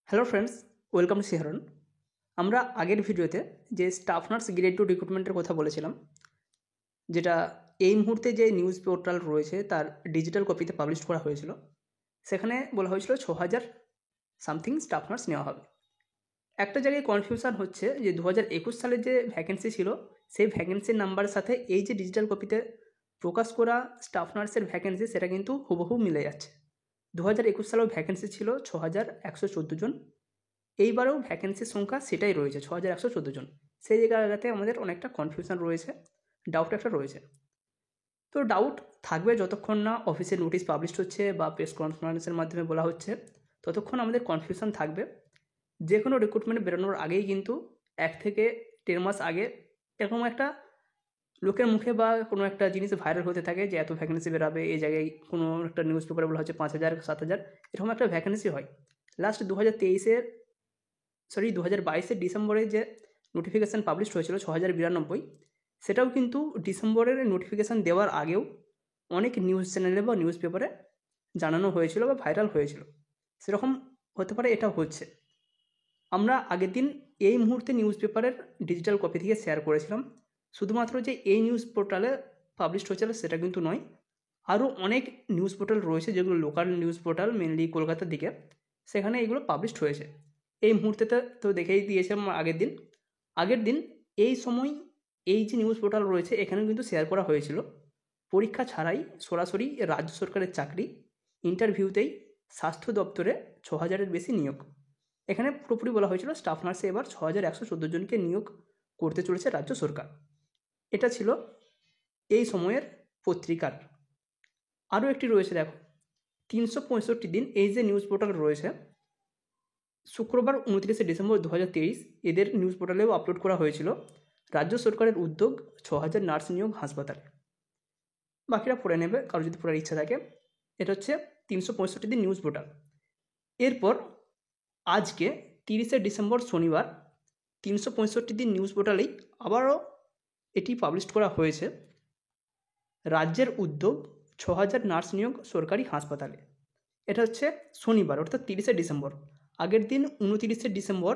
Hello friends, welcome to শিহরণ। আমরা আগের ভিডিওতে যে স্টাফ নার্স গ্রেড 2 রিক্রুটমেন্টের কথা বলেছিলাম, যেটা এই মুহূর্তে যে নিউজ পোর্টাল রয়েছে তার ডিজিটাল কপিতে পাবলিশ করা হয়েছিল। সেখানে বলা হয়েছিল 6,000 সামথিং স্টাফ নার্স নেওয়া হবে। একটা জায়গায় কনফিউশন হচ্ছে যে 2021 সালের যে ভ্যাকেন্সি ছিল সেই ভ্যাকেন্সির নাম্বারের সাথে এই যে ডিজিটাল কপিতে প্রকাশ করা স্টাফ নার্সের ভ্যাকেন্সি সেটা কিন্তু হুবহু মিলে যাচ্ছে। 2021 সালেও ভ্যাকেন্সি ছিল 6,114 জন। এইবারেও ভ্যাকেন্সির সংখ্যা সেটাই রয়েছে 6,114 জন। সেই জায়গাটাতে আমাদের অনেকটা কনফিউশন রয়েছে, ডাউট একটা রয়েছে। তো ডাউট থাকবে যতক্ষণ না অফিসে নোটিশ পাবলিশ হচ্ছে বা প্রেস কনফারেন্সের মাধ্যমে বলা হচ্ছে, ততক্ষণ আমাদের কনফিউশন থাকবে। যে কোনো রিক্রুটমেন্ট বেরোনোর আগেই কিন্তু 1 থেকে 1.5 মাস আগে এরকম একটা লোকের মুখে বা কোনো একটা জিনিস ভাইরাল হতে থাকে যে এত ভ্যাকেন্সি বেরোবে, এই জায়গায় কোনো একটা নিউজ পেপারে বলা হচ্ছে 5,000 7,000 এরকম একটা ভ্যাকেন্সি হয়। লাস্ট 2022-এর ডিসেম্বরে যে নোটিফিকেশান পাবলিশ হয়েছিল 6,092, সেটাও কিন্তু ডিসেম্বরের নোটিফিকেশান দেওয়ার আগেও অনেক নিউজ চ্যানেলে বা নিউজ পেপারে জানানো হয়েছিল বা ভাইরাল হয়েছিল। সেরকম হতে পারে এটা হচ্ছে। আমরা আগের দিন এই মুহূর্তে নিউজ পেপারের ডিজিটাল কপি থেকে শেয়ার করেছিলাম। শুধুমাত্র যে এই নিউজ পোর্টালে পাবলিশ হয়েছিল সেটা কিন্তু নয়, আরও অনেক নিউজ পোর্টাল রয়েছে যেগুলো লোকাল নিউজ পোর্টাল, মেনলি কলকাতার দিকে, সেখানে এগুলো পাবলিশড হয়েছে। এই মুহূর্তেতে তো দেখেই দিয়েছিলাম আগের দিন এই সময় এই যে নিউজ পোর্টাল রয়েছে এখানেও কিন্তু শেয়ার করা হয়েছিল পরীক্ষা ছাড়াই সরাসরি রাজ্য সরকারের চাকরি, ইন্টারভিউতেই স্বাস্থ্য দপ্তরে 6,000-এর বেশি নিয়োগ। এখানে পুরোপুরি বলা হয়েছিল স্টাফ নার্সে এবার 6,114 জনকে নিয়োগ করতে চলেছে রাজ্য সরকার। এটা ছিল এই সময়ের পত্রিকার। আরও একটি রয়েছে, দেখো 365 দিন এই যে নিউজ পোর্টাল রয়েছে, শুক্রবার 29শে ডিসেম্বর 2023 এদের নিউজ পোর্টালেও আপলোড করা হয়েছিল রাজ্য সরকারের উদ্যোগ 6,000 নার্স নিয়োগ হাসপাতালে। বাকিরা পড়ে নেবে কারো যদি পড়ার ইচ্ছা থাকে। এটা হচ্ছে 365 দিন নিউজ পোর্টাল। এরপর আজকে 30শে ডিসেম্বর শনিবার 365 দিন নিউজ পোর্টালেই আবারও এটি পাবলিশ করা হয়েছে রাজ্যের উদ্যোগ 6,000 নার্স নিয়োগ সরকারি হাসপাতালে। এটা হচ্ছে শনিবার অর্থাৎ 30শে ডিসেম্বর। আগের দিন 29শে ডিসেম্বর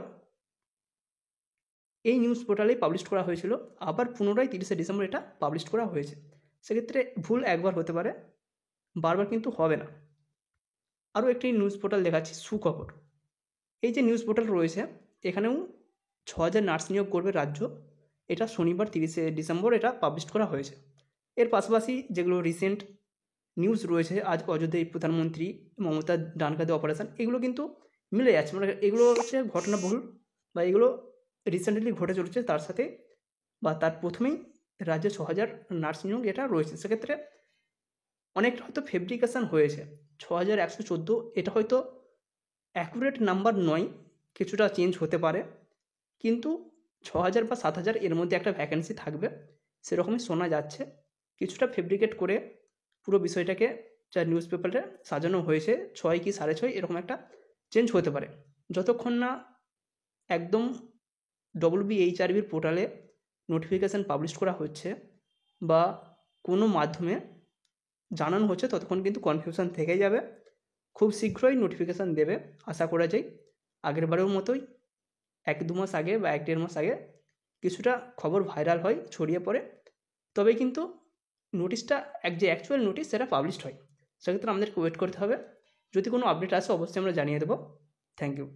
এই নিউজ পোর্টালেই পাবলিশ করা হয়েছিল, আবার পুনরায় 30শে ডিসেম্বর এটা পাবলিশ করা হয়েছে। সেক্ষেত্রে ভুল একবার হতে পারে, বারবার কিন্তু হবে না। আরও একটি নিউজ পোর্টাল দেখাচ্ছি, সুখবর। এই যে নিউজ পোর্টাল রয়েছে এখানেও 6,000 নার্স নিয়োগ করবে রাজ্য। এটা শনিবার 30শে ডিসেম্বর এটা পাবলিশ করা হয়েছে। এর পাশাপাশি যেগুলো রিসেন্ট নিউজ রয়েছে, আজ অযোধ্যায় প্রধানমন্ত্রী মমতার ডান কাঁধে অপারেশন, এগুলো কিন্তু মিলে যাচ্ছে। মানে এগুলো হচ্ছে ঘটনাবহুল বা এগুলো রিসেন্টলি ঘটে চলেছে, তার সাথে বা তার প্রথমেই রাজ্যে 6,000 নার্স নিয়োগ এটা রয়েছে। সেক্ষেত্রে অনেকটা হয়তো ফেব্রিকেশান হয়েছে। 6,114 এটা হয়তো অ্যাকুরেট নাম্বার নয়, কিছুটা চেঞ্জ হতে পারে, কিন্তু 6,000 বা 7,000 এর মধ্যে একটা ভ্যাকেন্সি থাকবে সেরকমই শোনা যাচ্ছে। কিছুটা ফেব্রিকেট করে পুরো বিষয়টাকে যা নিউজ পেপারে সাজানো হয়েছে 6 কি 6.5 এরকম একটা চেঞ্জ হতে পারে। যতক্ষণ না একদম WBHRBর পোর্টালে নোটিফিকেশান পাবলিশ করা হচ্ছে বা কোনো মাধ্যমে জানানো হচ্ছে ততক্ষণ কিন্তু কনফিউশন থেকে যাবে। খুব শীঘ্রই নোটিফিকেশান দেবে আশা করা যায়। আগের বারের মতোই 1-2 মাস আগে বা 1-1.5 মাস আগে কিছুটা খবর ভাইরাল হয়, ছড়িয়ে পড়ে, তবেই কিন্তু নোটিশটা যে অ্যাকচুয়াল নোটিশ সেটা পাবলিশড হয়। সেক্ষেত্রে আমাদেরকে ওয়েট করতে হবে। যদি কোনো আপডেট আসে অবশ্যই আমরা জানিয়ে দেবো। Thank you.